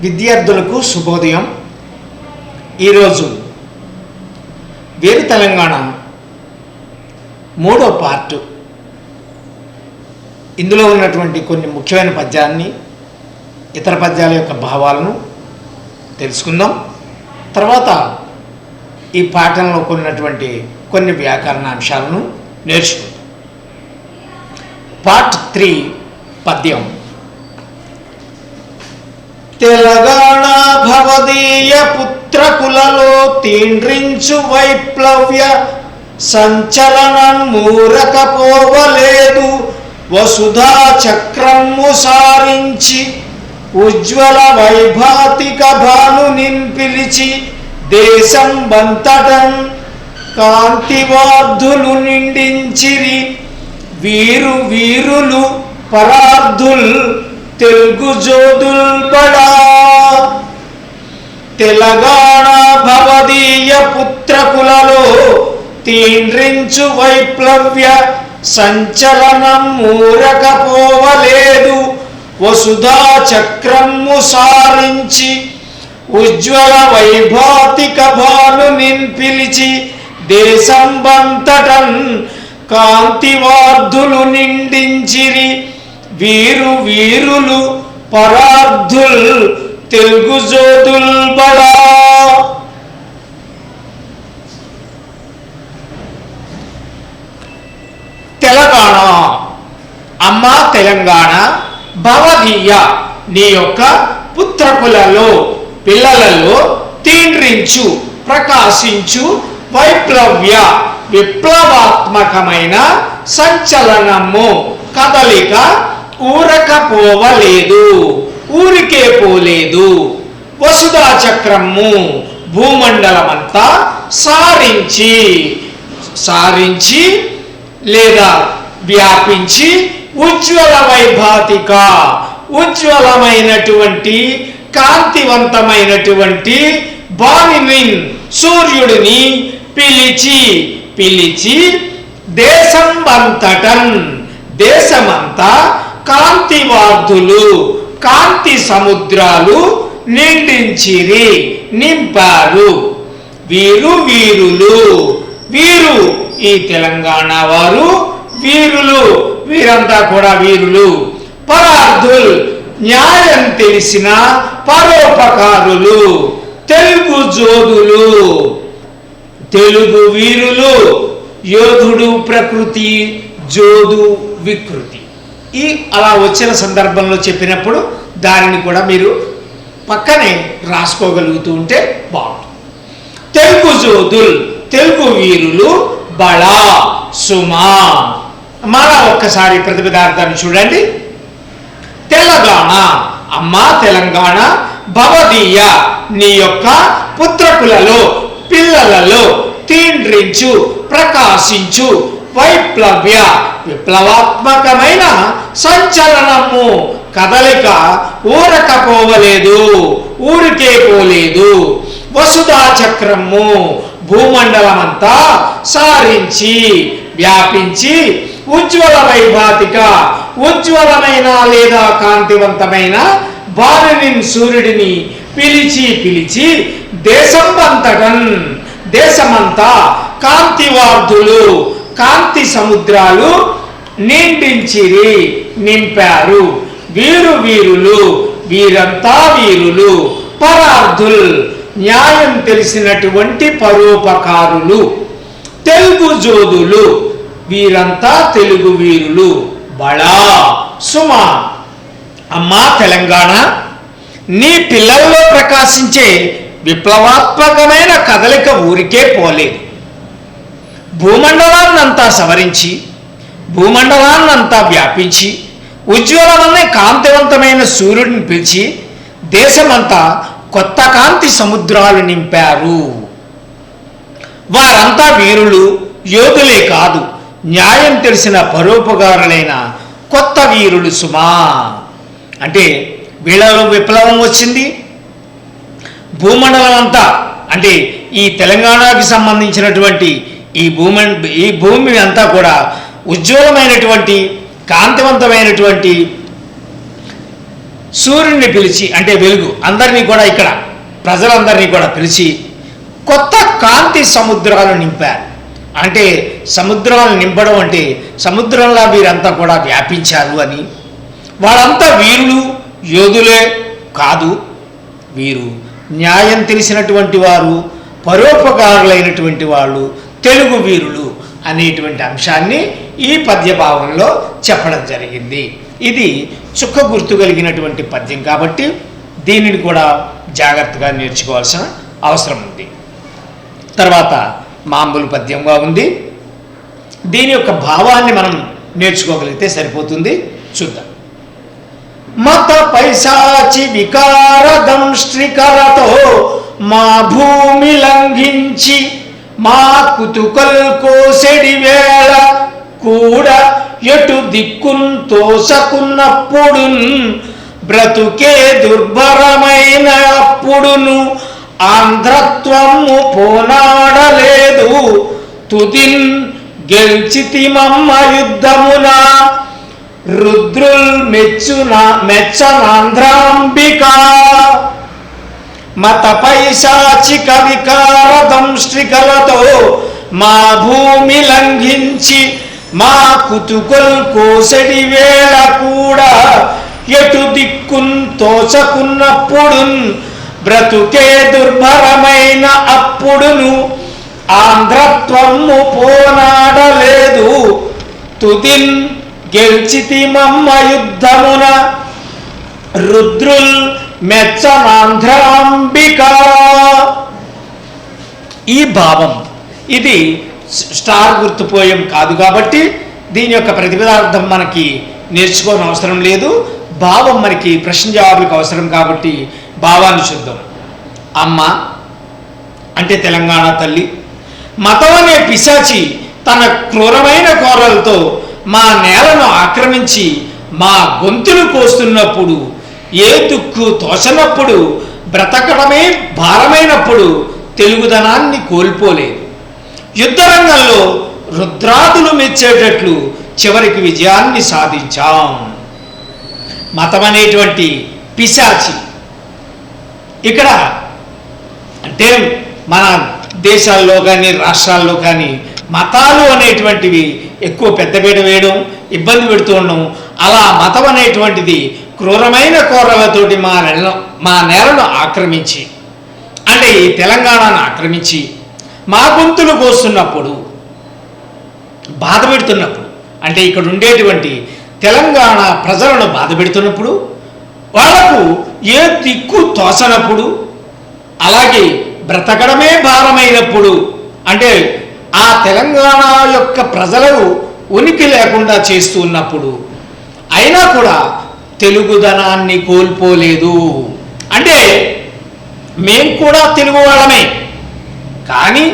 విద్యార్థులకు శుభోదయం. ఈరోజు వేరు తెలంగాణ మూడో పార్ట్. ఇందులో ఉన్నటువంటి కొన్ని ముఖ్యమైన పద్యాన్ని, ఇతర పద్యాల యొక్క భావాలను తెలుసుకుందాం. తర్వాత ఈ పాఠంలో ఉన్నటువంటి కొన్ని వ్యాకరణ అంశాలను నేర్చుకుందాం. పార్ట్ 3 పద్యం. తెలంగాణ భవదీయ పుత్రకులలో తీండ్రించు వైప్లవ్య సంచలనం మూరకపోవలేదు. వసుధా చక్రము సారించి ఉజ్వల వైభాతిక భాను నింపిలిచి దేశం బంతటం కాంతివార్ధులు నిండించిరి. వీరు వీరులు పరార్థుల్ తెలుగు జోదుల్ బడా. తెలంగాణ భవదీయ పుత్రకులలో తీండ్రించు వైప్లవ్య సంచలనం మూరకపోవలేదు. వసుధా చక్రము సారించి ఉజ్వల వైభాతిక భాను నింపిలిచి దేశం బంతటం కాంతివార్ధులు నిండించిరి. వీరు వీరులు పరార్థుల్ తెలుగు జోదుల్ బడా. తెలంగాణ అమ్మా తెలంగాణ భవదీయ నీ యొక్క పుత్రకులలో పిల్లలలో తీండ్రించు ప్రకాశించు వైప్లవ్య విప్లవాత్మకమైన సంచలనము కదలిక ఊరకపోవలేదు, ఊరికే పోలేదు. వసుధా చక్రము భూమండలమంతా సారించి లేదా వ్యాపించి ఉజ్వల వైభాతిక ఉజ్వలమైనటువంటి కాంతివంతమైనటువంటి భానుని సూర్యుడిని పిలిచి దేశం అంతటం దేశమంతా కాంతివార్ధులు కాంతి సముద్రాలు నింపారు. వీరు వీరులు వీరు ఈ తెలంగాణ వారు వీరులు, వీరంతా కూడా వీరులు. పరార్థుల్ న్యాయం తెలిసిన పరోపకారులు తెలుగు జోదులు. తెలుగు వీరులు, యోధుడు ప్రకృతి, జోదు వికృతి. ఈ అలా వచ్చిన సందర్భంలో చెప్పినప్పుడు దానిని కూడా మీరు పక్కనే రాసుకోగలుగుతూ ఉంటే బాగుంటుంది. తెలుగు జోదుల్ తెలుగు వీరులు బళా సుమా. మళ్ళా ఒక్కసారి ప్రతిపదార్థాన్ని చూడండి. తెలంగాణ అమ్మా తెలంగాణ భవదీయ నీ యొక్క పుత్రకులలో పిల్లలలో తీండ్రించు ప్రకాశించు వైప్లవ్య విప్లవాత్మకమైన సంచలనము కదలిక ఊరకపోవలేదు, ఊరికే పోలేదు. వసుధా చక్రము భూమండలమంతా సారించి వ్యాపించి ఉజ్వల వైభాతిక ఉజ్వలమైన లేదా కాంతివంతమైన భానుని సూర్యుడిని పిలిచి దేశం అంతటం దేశమంతా కాంతివార్ధులు కాంతి సముద్రాలు నింపారు. వీరు వీరులు వీరంతా వీరులు. పరార్థుల్ న్యాయం తెలిసినటువంటి పరోపకారులు. తెలుగు జోదులు వీరంతా తెలుగు వీరులు. బళా సుమా. అమ్మా తెలంగాణ నీ పిల్లల్లో ప్రకాశించే విప్లవాత్మకమైన కదలిక ఊరికే పోలేదు. భూమండలాన్నంతా సవరించి భూమండలాన్నంతా వ్యాపించి ఉజ్వలమైన కాంతివంతమైన సూర్యుడిని పిలిచి దేశమంతా కొత్త కాంతి సముద్రాలు నింపారు. వారంతా వీరులు, యోధులే కాదు, న్యాయం తెలిసిన పరోపకారులైన కొత్త వీరులు సుమా. అంటే వీళ్ళలో విప్లవం వచ్చింది. భూమండలం అంతా అంటే ఈ తెలంగాణకి సంబంధించినటువంటి ఈ భూమి అంతా కూడా ఉజ్వలమైనటువంటి కాంతివంతమైనటువంటి సూర్యుడిని పిలిచి, అంటే వెలుగు అందరినీ కూడా, ఇక్కడ ప్రజలందరినీ కూడా పిలిచి కొత్త కాంతి సముద్రాలు నింపారు. అంటే సముద్రాలు నింపడం అంటే సముద్రంలా వీరంతా కూడా వ్యాపించారు అని. వాళ్ళంతా వీరులు, యోధులే కాదు, వీరు న్యాయం తెలిసినటువంటి వారు, పరోపకారులైనటువంటి వాళ్ళు, తెలుగు వీరులు అనేటువంటి అంశాన్ని ఈ పద్యభావంలో చెప్పడం జరిగింది. ఇది చుక్క గుర్తు కలిగినటువంటి పద్యం కాబట్టి దీనిని కూడా జాగ్రత్తగా నేర్చుకోవాల్సిన అవసరం ఉంది. తర్వాత మామూలు పద్యంగా ఉంది. దీని యొక్క భావాన్ని మనం నేర్చుకోగలిగితే సరిపోతుంది. చూద్దాం. మత పైశాచి వికార దంష్ట్రికలతో మా భూమి లంఘించి మా కుతుకల్ కోసెడి వేళ కూడా ఎటు దిక్కున్ తోసకున్నప్పుడు బ్రతుకే దుర్భరమైన అప్పుడును ఆంధ్రత్వము పోనాడలేదు తుదిన్ గెల్చితిమమ్మ యుద్ధమున రుద్రుల్ మెచ్చనాంధ్రాంబిక. మత పైశాచిక వికార దంష్ట్రికలతో మా భూమి లంఘించి మా కుతుకల్ కోసడి వేళ కూడా ఎటు దిక్కున్ తోచకున్నప్పుడు బ్రతుకే దుర్భరమైన అప్పుడును ఆంధ్రత్వము పోనాడలేదు తుదిన్ గెల్చితిమమ్మ యుద్ధమున రుద్రుల్ మెచ్చనాంధ్రాంబిక. ఈ భావం ఇది స్టార్ గుర్తు పోయం కాదు కాబట్టి దీని యొక్క ప్రతిపదార్థం మనకి నేర్చుకోని అవసరం లేదు. భావం మనకి ప్రశ్న జవాబులకు అవసరం కాబట్టి భావాన్ని చూద్దాం. అమ్మ అంటే తెలంగాణ తల్లి, మతం అనే పిశాచి తన క్రూరమైన కోరలతో మా నేలను ఆక్రమించి మా గొంతులు కోస్తున్నప్పుడు, ఏ దుక్కు తోచనప్పుడు, బ్రతకడమే భారమైనప్పుడు తెలుగుదనాన్ని కోల్పోలేదు. యుద్ధరంగంలో రుద్రాదులు మెచ్చేటట్లు చివరికి విజయాన్ని సాధించాం. మతం అనేటువంటి పిశాచి ఇక్కడ అంటే మన దేశాల్లో కానీ రాష్ట్రాల్లో కానీ మతాలు అనేటువంటివి ఎక్కువ పెద్దపీట వేయడం, ఇబ్బంది పెడుతూ ఉండడం. అలా మతం అనేటువంటిది క్రూరమైన కోరలతోటి మా నేలను ఆక్రమించి, అంటే ఈ తెలంగాణను ఆక్రమించి మా గొంతులు కోస్తున్నప్పుడు, బాధ పెడుతున్నప్పుడు, అంటే ఇక్కడ ఉండేటువంటి తెలంగాణ ప్రజలను బాధ పెడుతున్నప్పుడు, వాళ్లకు ఏ దిక్కు తోచనప్పుడు, అలాగే బ్రతకడమే భారమైనప్పుడు, అంటే ఆ తెలంగాణ యొక్క ప్రజలకు ఉనికి లేకుండా చేస్తూ ఉన్నప్పుడు అయినా కూడా తెలుగుదనాన్ని కోల్పోలేదు. అంటే మేం కూడా తెలుగు వాళ్ళమే, కానీ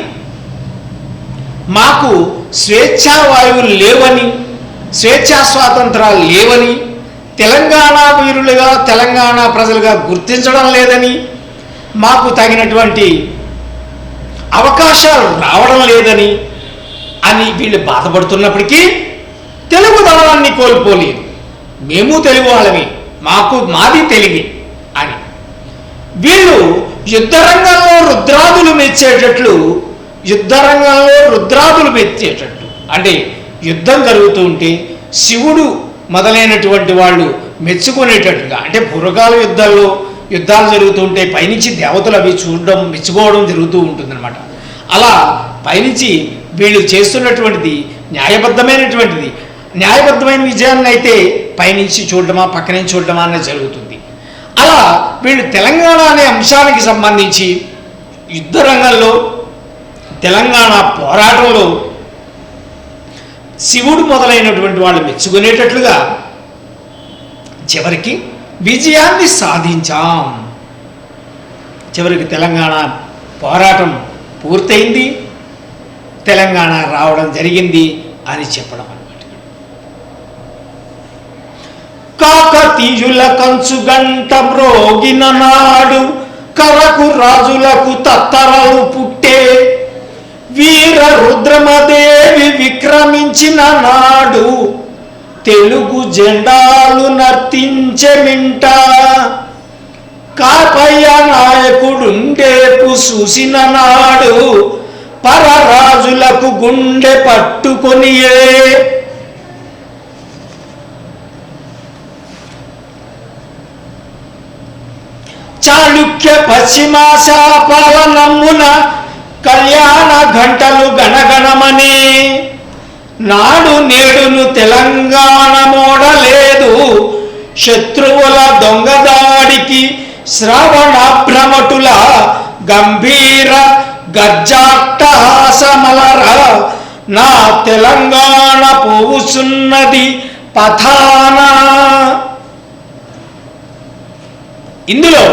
మాకు స్వేచ్ఛా వాయువులు లేవని, స్వేచ్ఛా స్వాతంత్రాలు లేవని, తెలంగాణ వీరులుగా తెలంగాణ ప్రజలుగా గుర్తించడం లేదని, మాకు తగినటువంటి అవకాశాలు రావడం లేదని అని వీళ్ళు బాధపడుతున్నప్పటికీ తెలుగుదనాన్ని కోల్పోలేదు. మేము తెలుగు వాళ్ళమే, మాది తెలుగు అని వీళ్ళు యుద్ధరంగంలో రుద్రాదులు మెచ్చేటట్లు, అంటే యుద్ధం జరుగుతూ ఉంటే శివుడు మొదలైనటువంటి వాళ్ళు మెచ్చుకునేటట్లుగా, అంటే పూర్వకాల యుద్ధాలు జరుగుతూ ఉంటే పైనుంచి దేవతలు అవి చూడడం, మెచ్చుకోవడం జరుగుతూ ఉంటుందన్నమాట. అలా పైనుంచి వీళ్ళు చేస్తున్నటువంటిది న్యాయబద్ధమైన విజయాన్ని అయితే పైనుంచి చూడడమా పక్క నుంచి చూడడమా అనేది జరుగుతుంది. అలా వీళ్ళు తెలంగాణ అనే అంశానికి సంబంధించి యుద్ధరంగంలో తెలంగాణ పోరాటంలో శివుడు మొదలైనటువంటి వాళ్ళు మెచ్చుకునేటట్లుగా చివరికి విజయాన్ని సాధించాం. చివరికి తెలంగాణ పోరాటం పూర్తయింది, తెలంగాణ రావడం జరిగింది అని చెప్పడం అన్నమాట. కాకతీయుల కంచుగంట మ్రోగిన నాడు కరకు రాజులకు తత్తరలు పుట్టే, వీర రుద్రమదేవి విక్రమించిన నాడు తెలుగు జెండాలు నర్తించెమింట కాపయ్య నాయకుడుండేపు చూసిన నాడు పరరాజులకు గుండె పట్టుకొనియే చాళుక్య పశ్చిమాశా పాలనమ్మున కళ్యాణ గంటలు గణగణమని నాడు నేడును తెలంగాణ మోడలేదు శత్రువుల దొంగదాడికి శ్రవణాభ్రమటుల గంభీర గర్జాట్టహాసమలర నా తెలంగాణ పోవుచున్నది పథాన. ఇందులో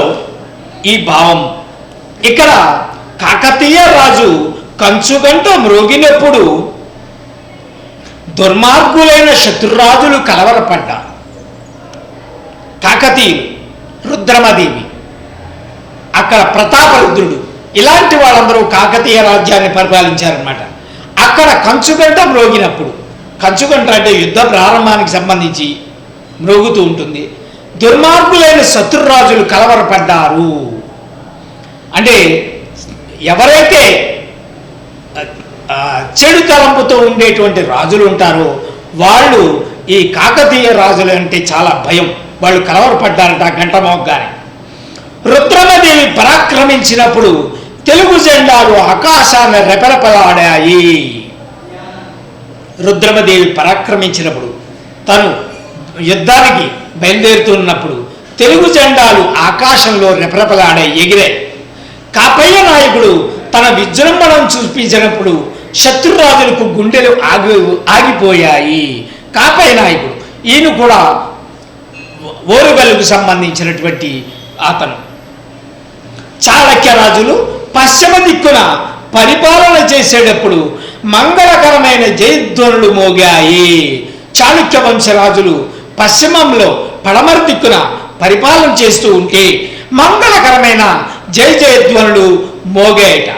ఈ భావం ఇక్కడ కాకతీయ రాజు కంచుగంట మ్రోగినప్పుడు దుర్మార్గులైన శత్రురాజులు కలవరపడ్డా. కాకతీయులు, రుద్రమదేవి, అక్కడ ప్రతాపరుద్రుడు, ఇలాంటి వాళ్ళందరూ కాకతీయ రాజ్యాన్ని పరిపాలించారన్నమాట. అక్కడ కంచుగంట మ్రోగినప్పుడు, కంచుగంట అంటే యుద్ధ ప్రారంభానికి సంబంధించి మ్రోగుతూ ఉంటుంది. దుర్మార్గులైన శత్రురాజులు కలవరపడ్డారు అంటే ఎవరైతే చెడు తలంపుతో ఉండేటువంటి రాజులు ఉంటారో వాళ్ళు ఈ కాకతీయ రాజులు అంటే చాలా భయం, వాళ్ళు కలవరపడ్డారట గంట మోగ్గానే. రుద్రమదేవి పరాక్రమించినప్పుడు తెలుగు జెండాలు ఆకాశాన్ని రెపరెపలాడాయి. రుద్రమదేవి పరాక్రమించినప్పుడు తను యుద్ధానికి బయలుదేరుతున్నప్పుడు తెలుగు జెండాలు ఆకాశంలో రెపరెపలాడాయి, ఎగిరాయి. కాపయ్య నాయకుడు తన విజృంభణం చూపించినప్పుడు శత్రురాజులకు గుండెలు ఆగిపోయాయి. కాపయ్య నాయకుడు ఈయన కూడా ఓరుగల్లుకు సంబంధించినటువంటి అతను. చాళక్య రాజులు పశ్చిమ దిక్కున పరిపాలన చేసేటప్పుడు మంగళకరమైన జయధ్వనులు మోగాయి. చాళుక్య వంశరాజులు పశ్చిమంలో పడమర దిక్కున పరిపాలన చేస్తూ ఉంటే మంగళకరమైన జయధ్వనులు మోగాయట.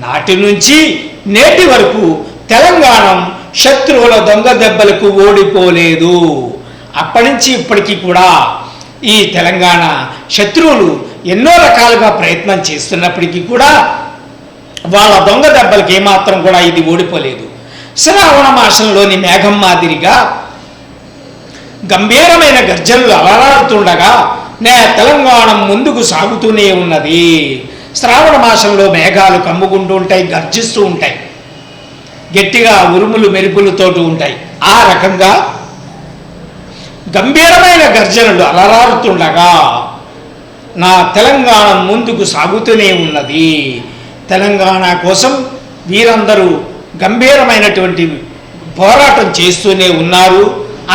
నాటి నుంచి నేటి వరకు తెలంగాణ శత్రువుల దొంగ దెబ్బలకు ఓడిపోలేదు. అప్పటి నుంచి ఇప్పటికీ కూడా ఈ తెలంగాణ శత్రువులు ఎన్నో రకాలుగా ప్రయత్నం చేస్తున్నప్పటికీ కూడా వాళ్ళ దొంగ దెబ్బలకి ఏమాత్రం కూడా ఇది ఓడిపోలేదు. శ్రావణ మాసంలోని మేఘం మాదిరిగా గంభీరమైన గర్జనలు అలరాడుతుండగా తెలంగాణ ముందుకు సాగుతూనే ఉన్నది. శ్రావణ మాసంలో మేఘాలు కమ్ముకుంటూ ఉంటాయి, గర్జిస్తూ ఉంటాయి, గట్టిగా ఉరుములు మెరుపులతో ఉంటాయి. ఆ రకంగా గంభీరమైన గర్జనలు అలరారుతుండగా నా తెలంగాణ ముందుకు సాగుతూనే ఉన్నది. తెలంగాణ కోసం వీరందరూ గంభీరమైనటువంటి పోరాటం చేస్తూనే ఉన్నారు.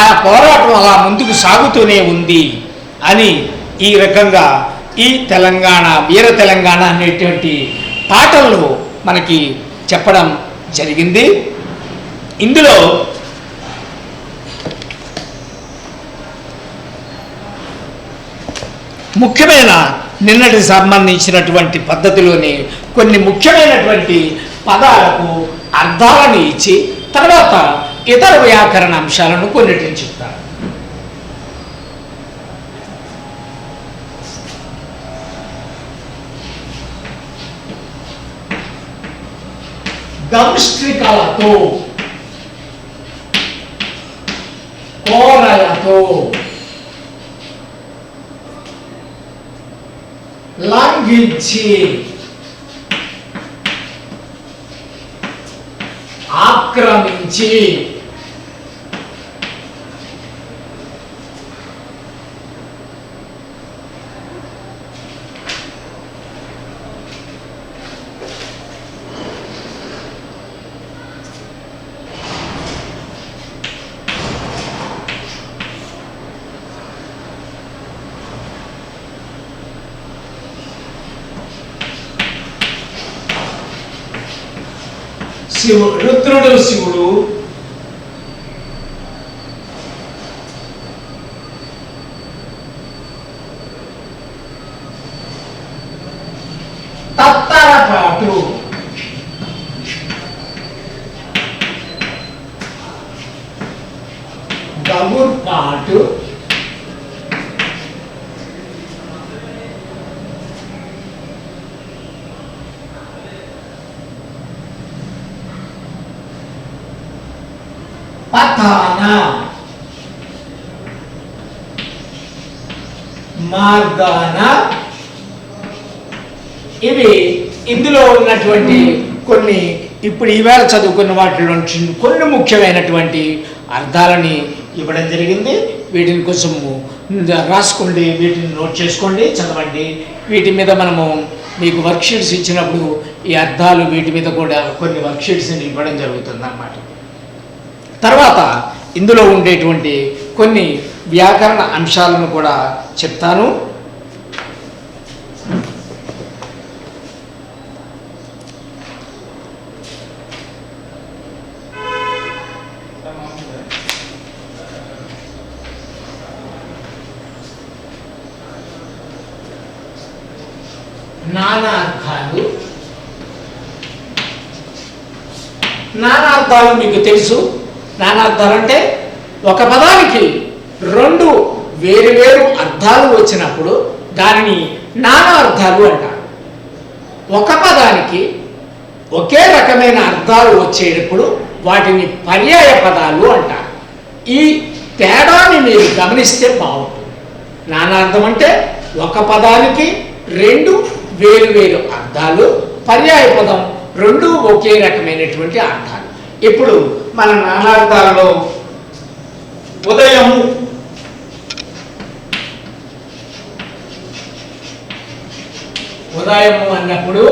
ఆ పోరాటం అలా ముందుకు సాగుతూనే ఉంది అని ఈ రకంగా ఈ తెలంగాణ వీర తెలంగాణ అనేటువంటి పాటల్లో మనకి చెప్పడం జరిగింది. ఇందులో ముఖ్యమైన నిన్నటి సంబంధించినటువంటి పద్ధతిలోని కొన్ని ముఖ్యమైనటువంటి పదాలకు అర్థాలను ఇచ్చి తర్వాత ఇతర వ్యాకరణ అంశాలను కొన్నిటిని చెప్తారు. దంష్ట్రికలతో, కోరలతో, లంఘించి, ఆక్రమించి, శివుడు, రుద్రుడు శివుడు, తత్తరపాటు, గగు మార్గాన. ఇవి ఇందులో ఉన్నటువంటి కొన్ని ఇప్పుడు ఈవేళ చదువుకున్న వాటిలో కొన్ని ముఖ్యమైనటువంటి అర్థాలని ఇవ్వడం జరిగింది. వీటిని కొంచెం రాసుకోండి, వీటిని నోట్ చేసుకోండి, చదవండి. వీటి మీద మనము మీకు వర్క్షీట్స్ ఇచ్చినప్పుడు ఈ అర్థాలు వీటి మీద కూడా కొన్ని వర్క్షీట్స్ని ఇవ్వడం జరుగుతుంది అన్నమాట. తర్వాత ఇందులో ఉండేటువంటి కొన్ని వ్యాకరణ అంశాలను కూడా చెప్తాను. నానార్థాలు. నానార్థాలు మీకు తెలుసు. నానార్థాలు అంటే ఒక పదానికి రెండు వేరు వేరు అర్థాలు వచ్చినప్పుడు దానిని నానార్థాలు అంటారు. ఒక పదానికి ఒకే రకమైన అర్థాలు వచ్చేటప్పుడు వాటిని పర్యాయ పదాలు అంటారు. ఈ తేడాన్ని మీరు గమనిస్తే బాగుంటుంది. నానార్థం అంటే ఒక పదానికి రెండు వేరు వేరు అర్థాలు, పర్యాయ పదం రెండు ఒకే రకమైనటువంటి అర్థాలు. ఇప్పుడు మన నానార్థాలలో ఉదయము, ఉదయము అన్నప్పుడు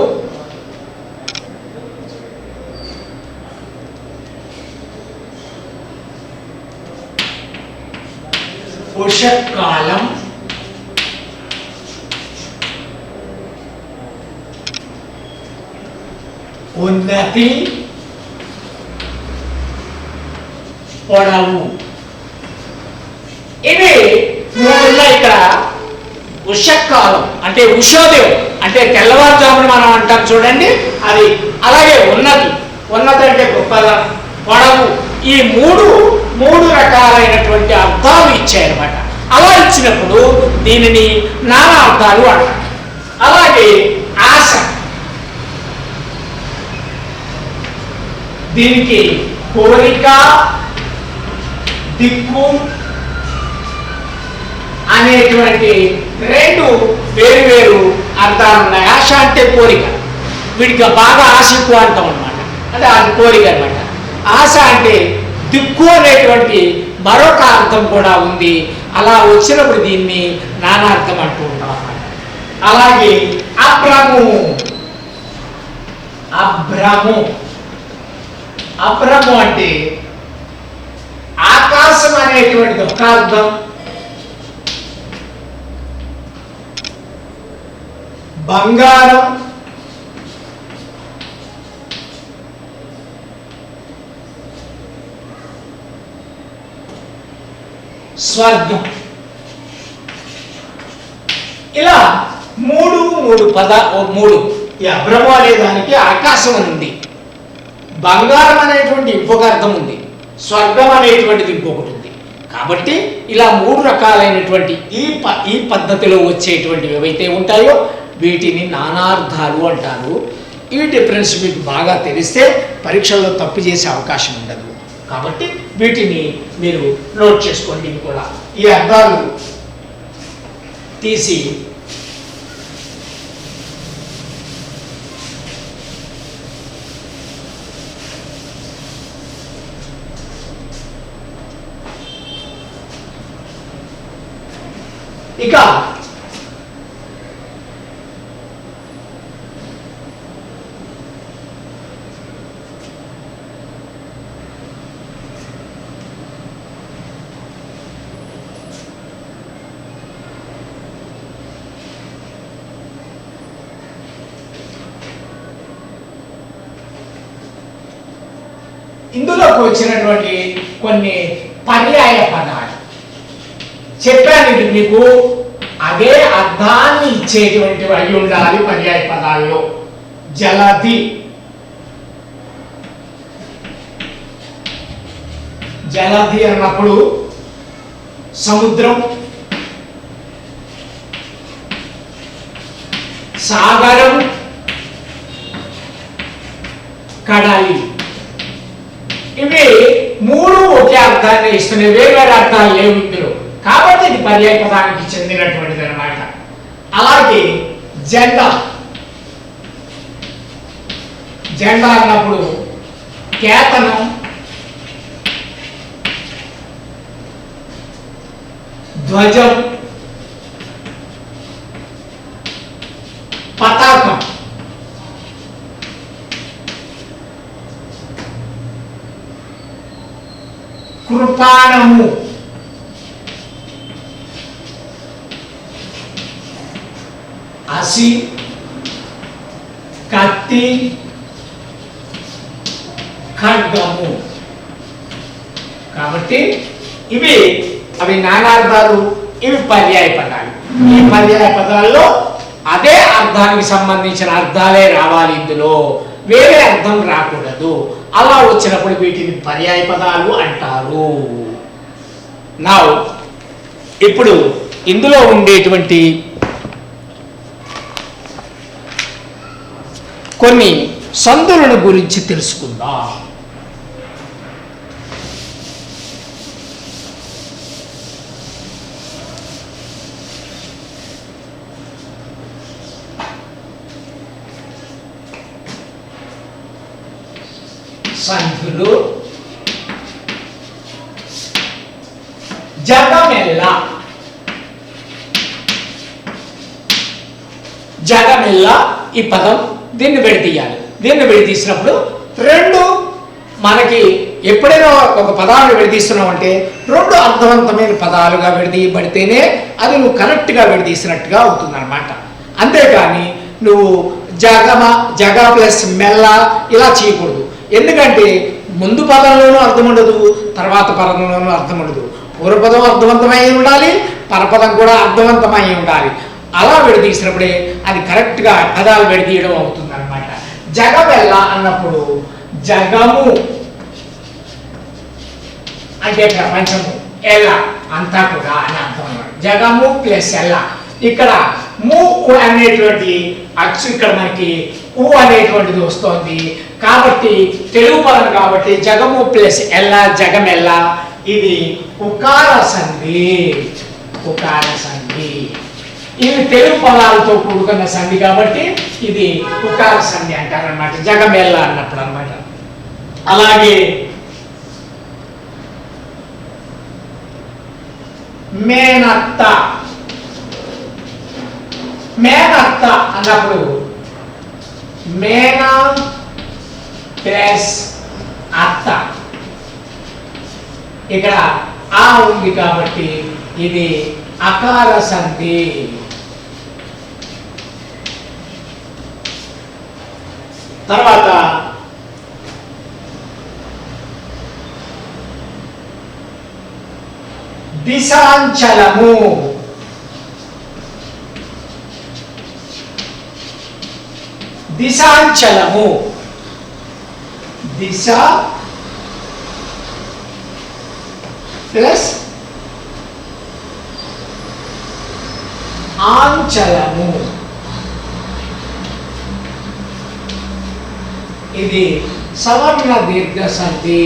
ఉషకాలం, ఉన్నతి, పొడవు. ఇవి మూడు ఇక్కడ. ఉషకాలం అంటే ఉషోదయం అంటే తెల్లవారుజామున మనం అంటాం చూడండి, అది. అలాగే ఉన్నతి, ఉన్నతి అంటే గొప్పగా, పొడవు. ఈ మూడు రకాలైనటువంటి అర్థాలు ఇచ్చాయన్నమాట. అలా ఇచ్చినప్పుడు దీనిని నానా అర్థాలు అంటారు. అలాగే ఆశ, దీనికి కోరిక, దిక్కు అనేటువంటి రెండు వేరు వేరు అర్థాలు ఉన్నాయి. ఆశ అంటే కోరిక, వీడికి బాగా ఆశ ఎక్కువ అంటాం అనమాట, అంటే అది కోరిక అనమాట. ఆశ అంటే దిక్కు అనేటువంటి మరొక అర్థం కూడా ఉంది. అలా వచ్చినప్పుడు దీన్ని నానార్థం అంటూ ఉంటాం అన్నమాట. అలాగే అభ్రము, అభ్రము అంటే ఆకాశం అనేటువంటిది ఒక అర్థం, బంగారం, స్వర్గం. ఇలా మూడు ఈ అభ్రము అనే దానికి ఆకాశం అని ఉంది, బంగారం అనేటువంటి ఇంకొక అర్థం ఉంది, స్వర్గం అనేటువంటిది ఇంకొకటి ఉంది. కాబట్టి ఇలా మూడు రకాలైనటువంటి ఈ పద్ధతిలో వచ్చేటువంటివి ఏవైతే ఉంటాయో వీటిని నానార్థాలు అంటారు. ఈ డిఫరెన్స్ మీకు బాగా తెలిస్తే పరీక్షల్లో తప్పు చేసే అవకాశం ఉండదు. కాబట్టి వీటిని మీరు నోట్ చేసుకోండి. ఇవి కూడా ఈ అర్థాలు తీసి ఇక ఇందులోకి వచ్చినటువంటి కొన్ని పర్యాయ పదాలు చెప్పాను. ఇది మీకు అదే అర్థాన్ని ఇచ్చేటువంటివి అయి ఉండాలి. పర్యాయ పదాల్లో జలధి, జలధి అన్నప్పుడు సముద్రం, సాగరం, కడాలి. ఇవి మూడు ఒకే అర్థాన్ని ఇస్తున్నాయి, వేరే అర్థాలు లేవు ఇందులో. కాబట్టి ఇది పర్యాయ పదానికి చెందినటువంటిది అన్నమాట. అలాగే జెండా, జెండా అన్నప్పుడు కేతనం, ధ్వజం, పతాకం. కృపాణము, అసి, కత్తి, ఖడ్గము. కాబట్టి అవి నానార్థాలు, ఇవి పర్యాయ పదాలు. ఈ పర్యాయ పదాల్లో అదే అర్థానికి సంబంధించిన అర్థాలే రావాలి, ఇందులో వేరే అర్థం రాకూడదు. అలా వచ్చినప్పుడు వీటిని పర్యాయ పదాలు అంటారు. నౌ ఇప్పుడు ఇందులో ఉండేటువంటి కొన్ని సందులను గురించి తెలుసుకుందాం. సంధులు, జగమెల్ల, జగమెల్ల ఈ పదం దీన్ని విడతీయాలి. దీన్ని విడతీసినప్పుడు రెండు మనకి ఎప్పుడైనా ఒక పదాలను విడదీస్తున్నావు అంటే రెండు అర్థవంతమైన పదాలుగా విడదీయబడితేనే అది నువ్వు కరెక్ట్గా విడదీసినట్టుగా అవుతుందన్నమాట. అంతేకాని నువ్వు జగ ప్లస్ మెల్ల ఇలా చేయకూడదు. ఎందుకంటే ముందు పదంలోనూ అర్థం ఉండదు, తర్వాత పదంలోనూ అర్థం ఉండదు. పూర్వపదం అర్థవంతమై ఉండాలి, పరపదం కూడా అర్థవంతమై ఉండాలి. అలా విడదీసినప్పుడే అది కరెక్ట్గా పదాలు విడదీయడం అవుతుంది అనమాట. జగమెల్ల అన్నప్పుడు జగము అంటే ప్రపంచము, ఎల్ల అంతా కూడా అని అర్థం అన్నమాట. జగము ప్లస్ ఎల్ల. ఇక్కడ ము అనేటువంటి అచ్చు ఇక్కడ మనకి ఊ అనేటువంటిది వస్తోంది కాబట్టి తెలుగు పదం కాబట్టి జగము ప్లస్ ఎల్ల, జగమెల్ల. ఇది ఉకార సంధి, ఉకార సంధి. ఇది తెలుగు పదాలతో కూడుకున్న సంధి కాబట్టి ఇది ఉకార సంధి అంటారనమాట, జగమెల్ల అన్నప్పుడు అనమాట. అలాగే మేనత్త, మేనత్త అన్నప్పుడు మేనా ప్లస్ అత్త. ఇక్కడ ఆ ఉంది కాబట్టి ఇది అకార సంధి. తర్వాత దిశాంచలము, దిశాంచలము దిశ ప్లస్ ఆంచలము. ఇది సవర్ణ దీర్ఘ సంధి.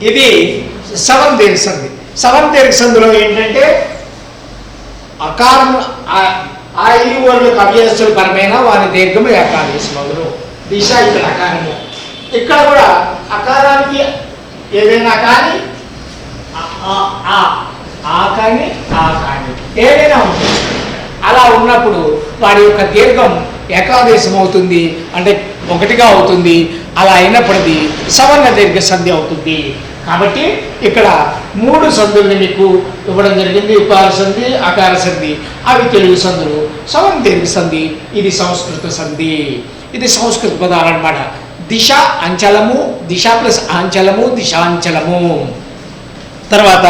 ఇది సవర్ణ దీర్ఘ సంధి. సవర్ణ దీర్ఘ సంధిలో ఏంటంటే అకారం ఆ ఈ వర్లకు అవ్యస్తుల పరమైన వారి దీర్ఘము ఏకాదేశమగును. దిశ ఇక్కడ అకారము. ఇక్కడ కూడా అకారానికి ఏదైనా కానీ ఆ కానీ ఏదైనా ఉంటుంది. అలా ఉన్నప్పుడు వారి యొక్క దీర్ఘం ఏకాదేశం అవుతుంది, అంటే ఒకటిగా అవుతుంది. అలా అయినప్పటికీ సవర్ణ దీర్ఘ సంధి అవుతుంది. కాబట్టి ఇక్కడ 3 సంధుల్ని మీకు ఇవ్వడం జరిగింది. ఉకార సంధి, అకార సంధి, అవి తెలుగు సంధులు. సవర్ణ దీర్ఘ సంధి ఇది సంస్కృత సంధి. ఇది సంస్కృత పదాలు అన్నమాట. దిశ అంచలము, దిశ ప్లస్ ఆంచలము, దిశాంచలము. తర్వాత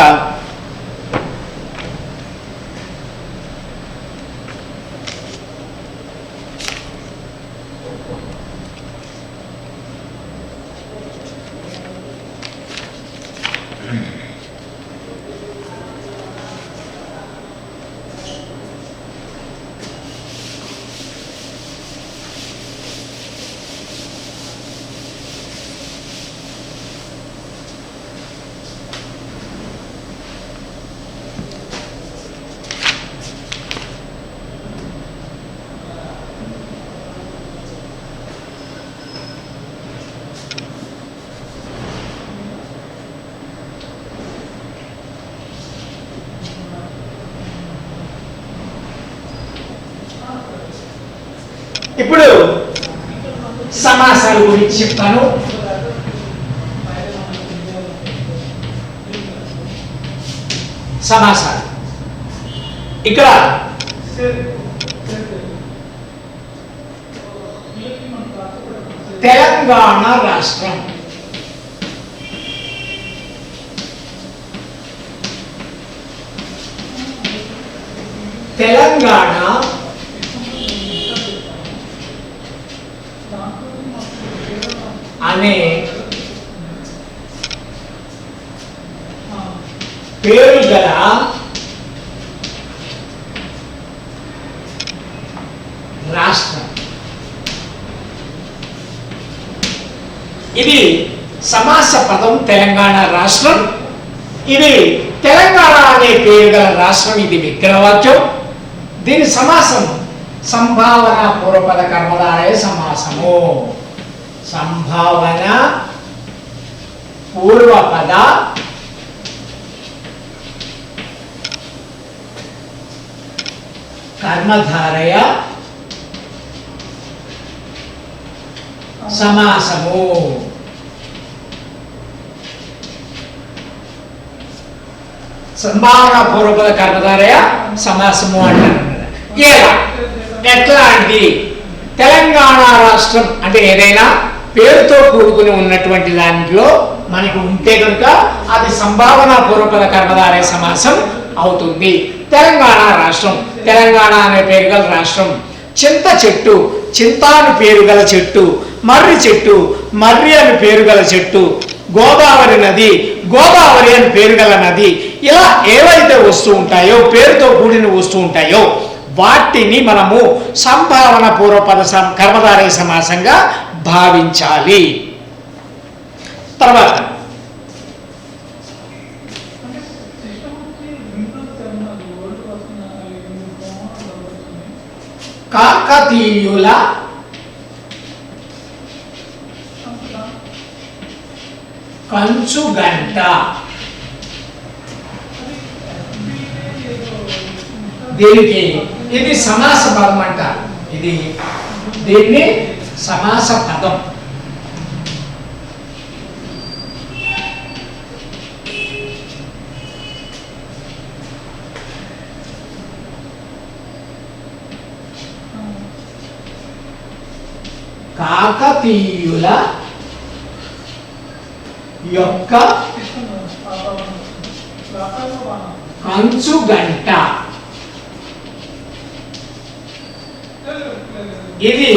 ఇప్పుడు సమాసాల గురించి చెప్తాను. సమాసాలు ఇక్కడ తెలంగాణ రాష్ట్రం, తెలంగాణ అనే పేరు గల రాష్ట్రం. ఇది సమాస పదం తెలంగాణ రాష్ట్రం. ఇది తెలంగాణ అనే పేరు గల రాష్ట్రం. ఇది విగ్రహవాక్యం. దీని సమాసం సంభావన పూర్వపద కర్మధారయ సమాసము. సంభావన పూర్వపద కర్మధారయ సమాసము. సంభావన పూర్వపద కర్మధారయ సమాసము అంటారు. ఎట్లాంటి తెలంగాణ రాష్ట్రం అంటే ఏదైనా పేరుతో కూడుకుని ఉన్నటువంటి దాంట్లో మనకు ఉంటే కనుక అది సంభావన పూర్వపద కర్మధారయ సమాసం అవుతుంది. తెలంగాణ రాష్ట్రం, తెలంగాణ అనే పేరు గల రాష్ట్రం. చింత చెట్టు, చింత అని పేరు గల చెట్టు. మర్రి చెట్టు, మర్రి అని పేరు గల చెట్టు. గోదావరి నది, గోదావరి అని పేరు గల నది. ఇలా ఏవైతే వస్తూ ఉంటాయో, పేరుతో కూడిన వస్తూ ఉంటాయో వాటిని మనము సంభావన పూర్వపద కర్మధారయ సమాసంగా భావించాలి. తర్వాత కాకతీయుల కంచుగంట. దీనికి ఇది సమాస పదం అంటారు. దీన్ని సమాస పదం. కాకతీయుల యొక్క కంచుగంట. ఇది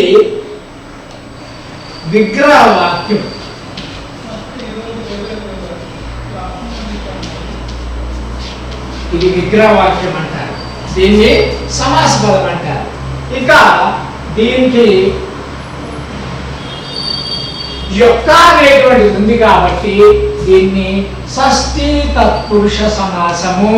విగ్రహవాక్యం. ఇది విగ్రహవాక్యం అంటారు. దీన్ని సమాస పదం అంటారు. ఇంకా దీనికి యొక్క అనేటువంటి ఉంది కాబట్టి దీన్ని షష్ఠీ తత్పురుష సమాసము.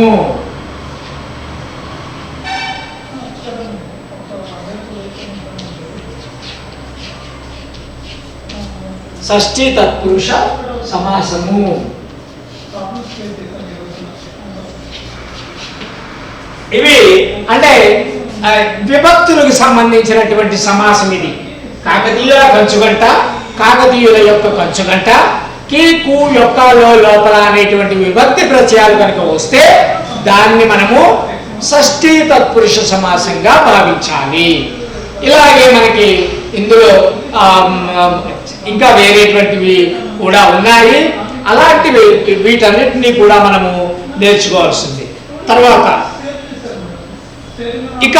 షష్ఠీ తత్పురుష సమాసము. ఇవి అంటే విభక్తులకు సంబంధించినటువంటి సమాసం. ఇది కాకతీయుల కంచుగంట, కాకతీయుల యొక్క కంచుగంట, కీ కు యొక్క లోపల అనేటువంటి విభక్తి ప్రత్యయాలు కనుక వస్తే దాన్ని మనము షష్ఠీ తత్పురుష సమాసంగా భావించాలి. ఇలాగే మనకి ఇందులో ఇంకా వేరేటువంటివి కూడా ఉన్నాయి. అలాంటివి వీటన్నిటినీ కూడా మనము నేర్చుకోవాల్సింది. తర్వాత ఇక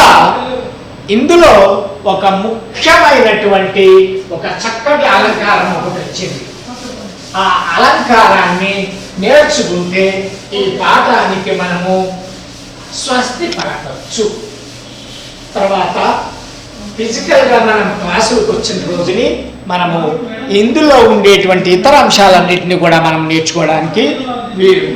ఇందులో ఒక ముఖ్యమైనటువంటి ఒక చక్కటి అలంకారం ఒకటి వచ్చింది. ఆ అలంకారాన్ని నేర్చుకుంటే ఈ పాఠానికి మనము స్వస్తి పలకవచ్చు. తర్వాత ఫిజికల్గా మనం క్లాసులకు వచ్చిన రోజుని మనము ఇందులో ఉండేటువంటి ఇతర అంశాలన్నింటినీ కూడా మనం నేర్చుకోవడానికి వీలు.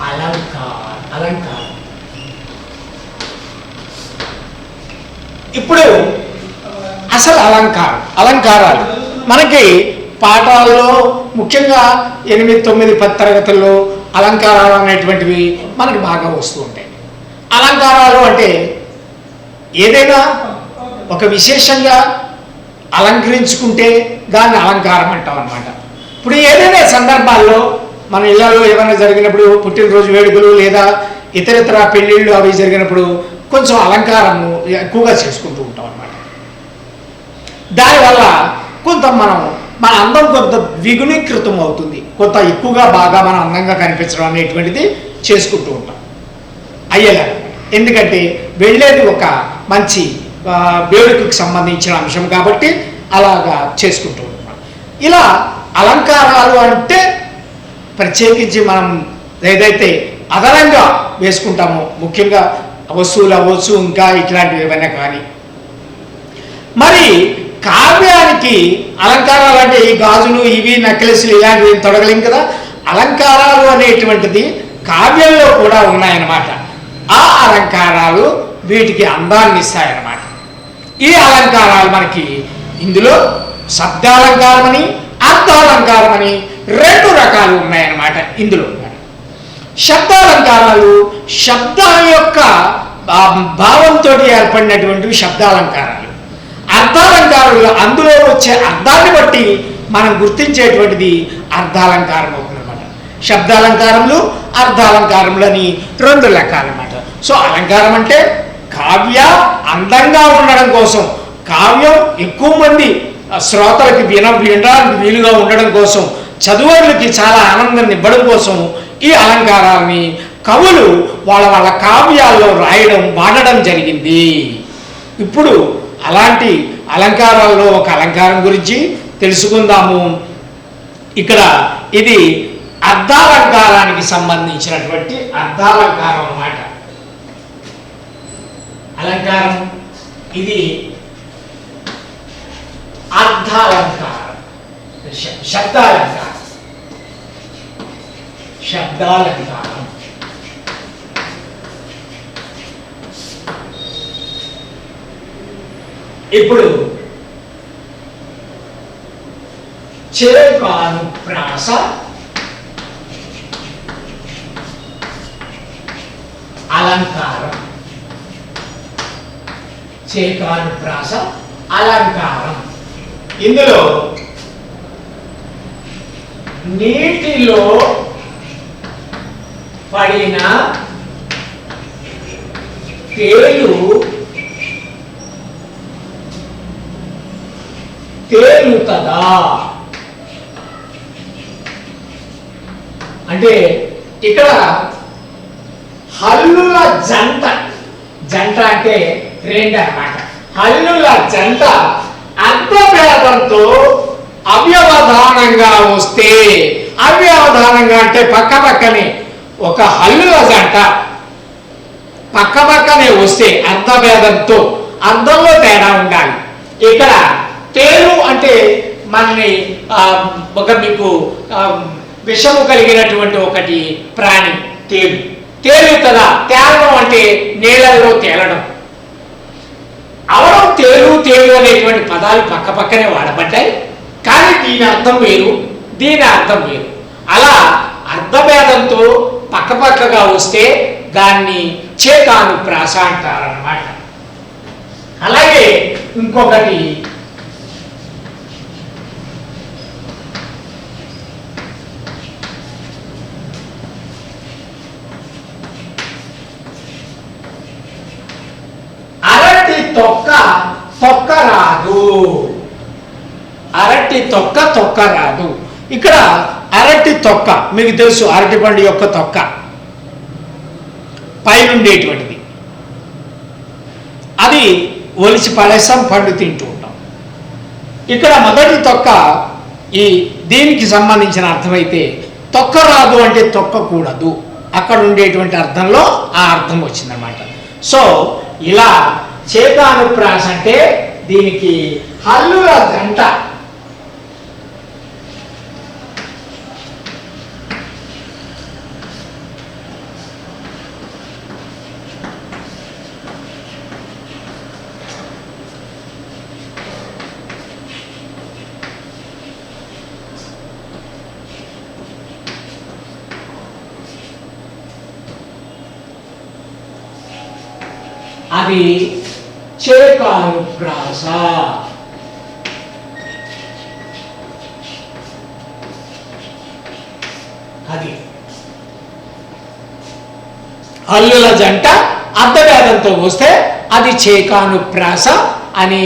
అలంకారం ఇప్పుడు అసలు అలంకారాలు మనకి పాఠాల్లో ముఖ్యంగా 8, 9, 10 తరగతుల్లో అలంకారాలు అనేటువంటివి మనకి బాగా వస్తూ ఉంటాయి. అలంకారాలు అంటే ఏదైనా ఒక విశేషంగా అలంకరించుకుంటే దాన్ని అలంకారం అంటాం అన్నమాట. ఇప్పుడు ఏదైనా సందర్భాల్లో మన ఇళ్లలో ఏమైనా జరిగినప్పుడు, పుట్టినరోజు వేడుకలు లేదా ఇతరితర పెళ్ళిళ్ళు అవి జరిగినప్పుడు కొంచెం అలంకారము ఎక్కువగా చేసుకుంటూ ఉంటాం అన్నమాట. దానివల్ల కొంత మన అందం కొంత ద్విగుణీకృతం అవుతుంది, కొంత ఎక్కువగా బాగా మనం అందంగా కనిపించడం అనేటువంటిది చేసుకుంటూ ఉంటాం అయ్యేలా. ఎందుకంటే వెళ్ళేది ఒక మంచి వేడుకకు సంబంధించిన అంశం కాబట్టి అలాగా చేసుకుంటూ ఉంటాం. ఇలా అలంకారాలు అంటే ప్రత్యేకించి మనం ఏదైతే అదనంగా వేసుకుంటామో, ముఖ్యంగా వస్తువులు అవ్వచ్చు, ఇంకా ఇట్లాంటివి ఏమైనా కానీ. మరి కావ్యానికి అలంకారాలు అంటే ఈ గాజులు, ఇవి నెక్లెస్లు ఇలాంటివి తొడగలేం కదా. అలంకారాలు అనేటువంటిది కావ్యంలో కూడా ఉన్నాయన్నమాట. ఆ అలంకారాలు వీటికి అందాన్ని ఇస్తాయన్నమాట. ఈ అలంకారాలు మనకి ఇందులో శబ్దాలంకారం అని, అర్థాలంకారం అని 2 రకాలు ఉన్నాయన్నమాట. ఇందులో శబ్దాలంకారాలు శబ్దం యొక్క భావంతో ఏర్పడినటువంటివి శబ్దాలంకారాలు. అర్థాలంకారాలు అందులో వచ్చే అర్థాన్ని బట్టి మనం గుర్తించేటువంటిది అర్థాలంకారం అవుతుందన్నమాట. శబ్దాలంకారములు, అర్థాలంకారములు అని 2 లెక్కలన్నమాట. సో అలంకారం అంటే కావ్య అందంగా ఉండడం కోసం, కావ్యం ఎక్కువ మంది శ్రోతలకి వినడానికి వీలుగా ఉండడం కోసం, చదువులకి చాలా ఆనందాన్ని ఇవ్వడం కోసం ఈ అలంకారాలని కవులు వాళ్ళ కావ్యాల్లో వాడడం జరిగింది. ఇప్పుడు అలాంటి అలంకారాల్లో ఒక అలంకారం గురించి తెలుసుకుందాము. ఇక్కడ ఇది అర్థాలంకారానికి సంబంధించినటువంటి అర్థాలంకారం అన్నమాట. అలంకారం ఇది అర్థాలంకారం, శబ్దాలంకారం. ఇప్పుడు చేకానుప్రాస అలంకారం. చేకానుప్రాస అలంకారం. ఇందులో నీటిలో పడిన తేలుతదా అంటే ఇక్కడ హల్లుల జంట అంటే 2 అన్నమాట. హల్లుల జంట అర్థభేదంతో అవ్యవధానంగా వస్తే, అవ్యవధానంగా అంటే పక్కనే ఒక హల్లుల జంట పక్కనే వస్తే అర్థభేదంతో, అర్థంలో తేడా ఉండాలి. ఇక్కడ తేలు అంటే మనని మీకు విషము కలిగినటువంటి ఒకటి ప్రాణి తేలుతుందా. తేలడం అంటే నీళ్ళల్లో తేలడం. అవడం తేలు అనేటువంటి పదాలు పక్కనే వాడబడ్డాయి. కానీ దీని అర్థం వేరు, దీని అర్థం వేరు. అలా అర్థభేదంతో పక్కగా వస్తే దాన్ని చేకానుప్రాస అంటారన్నమాట. అలాగే ఇంకొకటి అరటి తొక్క రాదు. అరటి తొక్క రాదు. ఇక్కడ అరటి తొక్క మీకు తెలుసు, అరటి పండు యొక్క తొక్క పైనుండేటువంటిది, అది ఒలిచి పడేసాం, పండు తింటూ ఉంటాం. ఇక్కడ మొదటి తొక్క దీనికి సంబంధించిన అర్థమైతే, తొక్క రాదు అంటే తొక్కకూడదు, అక్కడ ఉండేటువంటి అర్థంలో ఆ అర్థం వచ్చిందన్నమాట. సో ఇలా చేకానుప్రాస అంటే దీనికి హల్లుల జంట అది చేకానుప్రాస. అది హల్లుల జంట అర్ధభేదంతో వస్తే అది చేకానుప్రాస అని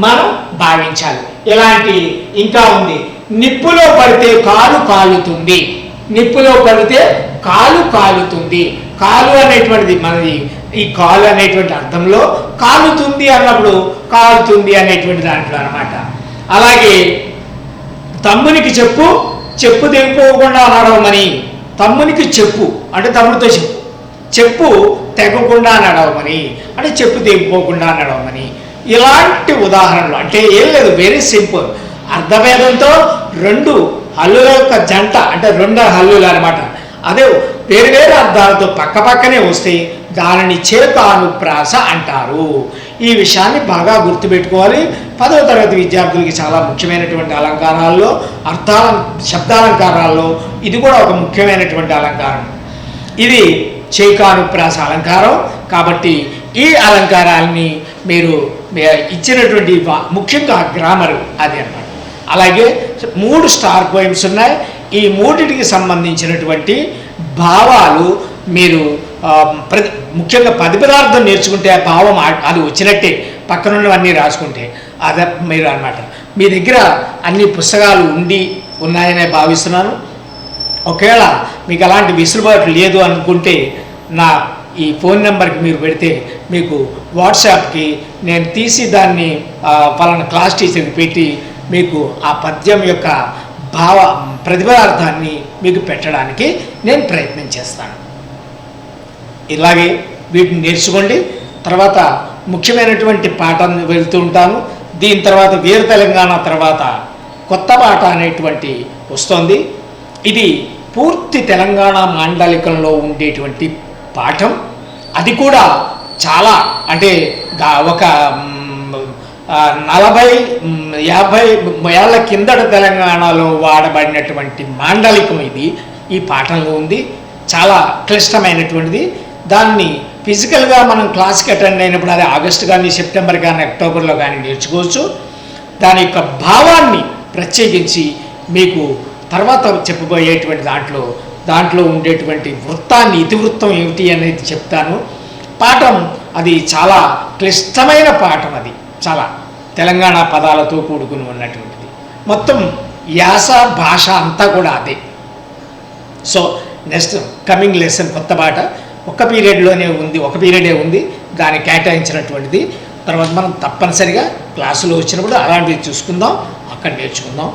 మనం భావించాలి. ఇలాంటి ఇంకా ఉంది, నిప్పులో పడితే కాలు కాలుతుంది. నిప్పులో పడితే కాలు కాలుతుంది. కాలు అనేటువంటిది మనది, ఈ కాలు అనేటువంటి అర్థంలో కాలుతుంది అన్నప్పుడు కాలుతుంది అనేటువంటి దాంట్లో అనమాట. అలాగే తమ్మునికి చెప్పు, చెప్పు తెగిపోకుండా నడవమని. తమ్మునికి చెప్పు అంటే తమ్ముడితో చెప్పు, చెప్పు తెగకుండా నడవమని అంటే చెప్పు తెగిపోకుండా నడవమని. ఇలాంటి ఉదాహరణలు అంటే ఏం లేదు, వెరీ సింపుల్. అర్ధభేదంతో రెండు హల్లుల యొక్క జంట అంటే రెండు హల్లులు అనమాట. అదే వేరు వేరు అర్థాలతో పక్క పక్కనే వస్తే దానిని చేకానుప్రాస అంటారు. ఈ విషయాన్ని బాగా గుర్తుపెట్టుకోవాలి. 10వ తరగతి విద్యార్థులకి చాలా ముఖ్యమైనటువంటి అలంకారాల్లో, శబ్దాలంకారాల్లో ఇది కూడా ఒక ముఖ్యమైనటువంటి అలంకారం. ఇది చేకానుప్రాస అలంకారం. కాబట్టి ఈ అలంకారాన్ని మీరు ఇచ్చినటువంటి ముఖ్యంగా గ్రామరు అది అన్నమాట. అలాగే 3 స్టార్ పోయిమ్స్ ఉన్నాయి. ఈ మూడిటికి సంబంధించినటువంటి భావాలు మీరు ముఖ్యంగా పదార్థం నేర్చుకుంటే ఆ భావం అది వచ్చినట్టే, పక్కనున్నవన్నీ రాసుకుంటే అదే మీరు అన్నమాట. మీ దగ్గర అన్ని పుస్తకాలు ఉన్నాయనే భావిస్తున్నాను. ఒకవేళ మీకు అలాంటి విసులుబాటు లేదు అనుకుంటే నా ఈ ఫోన్ నెంబర్కి మీరు పెడితే మీకు వాట్సాప్కి నేను తీసి దాన్ని పలానా క్లాస్ టీచర్కి పెట్టి మీకు ఆ పద్యం యొక్క ప్రతిపదార్థాన్ని మీకు పెట్టడానికి నేను ప్రయత్నం చేస్తాను. ఇలాగే వీటిని నేర్చుకోండి. తర్వాత ముఖ్యమైనటువంటి పాఠం వెళ్తూ ఉంటాను. దీని తర్వాత వీర తెలంగాణ తర్వాత కొత్త పాట అనేటువంటి వస్తుంది. ఇది పూర్తి తెలంగాణ మాండలికంలో ఉండేటువంటి పాఠం. అది కూడా చాలా అంటే ఒక 40-50 ఏళ్ల కిందట తెలంగాణలో వాడబడినటువంటి మాండలికం ఇది ఈ పాఠంలో ఉంది. చాలా క్లిష్టమైనటువంటిది. దాన్ని ఫిజికల్గా మనం క్లాస్కి అటెండ్ అయినప్పుడు అది ఆగస్టు కానీ సెప్టెంబర్ కానీ అక్టోబర్లో కానీ నేర్చుకోవచ్చు. దాని యొక్క భావాన్ని ప్రత్యేకించి మీకు తర్వాత చెప్పబోయేటువంటి దాంట్లో ఉండేటువంటి వృత్తాన్ని, ఇతివృత్తం ఏమిటి అనేది చెప్తాను. పాఠం అది చాలా క్లిష్టమైన పాఠం. అది చాలా తెలంగాణ పదాలతో కూడుకుని ఉన్నటువంటిది. మొత్తం యాస భాష అంతా కూడా అదే. సో నెక్స్ట్ కమింగ్ లెసన్ కొత్త పాట ఒక పీరియడే ఉంది దానికి కేటాయించినటువంటిది. తర్వాత మనం తప్పనిసరిగా క్లాసులో వచ్చినప్పుడు అలాంటివి చూసుకుందాం, అక్కడ నేర్చుకుందాం.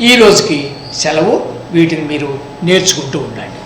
ఈ రోజుకి సెలవు. వీటిని మీరు నేర్చుకుంటూ ఉండండి.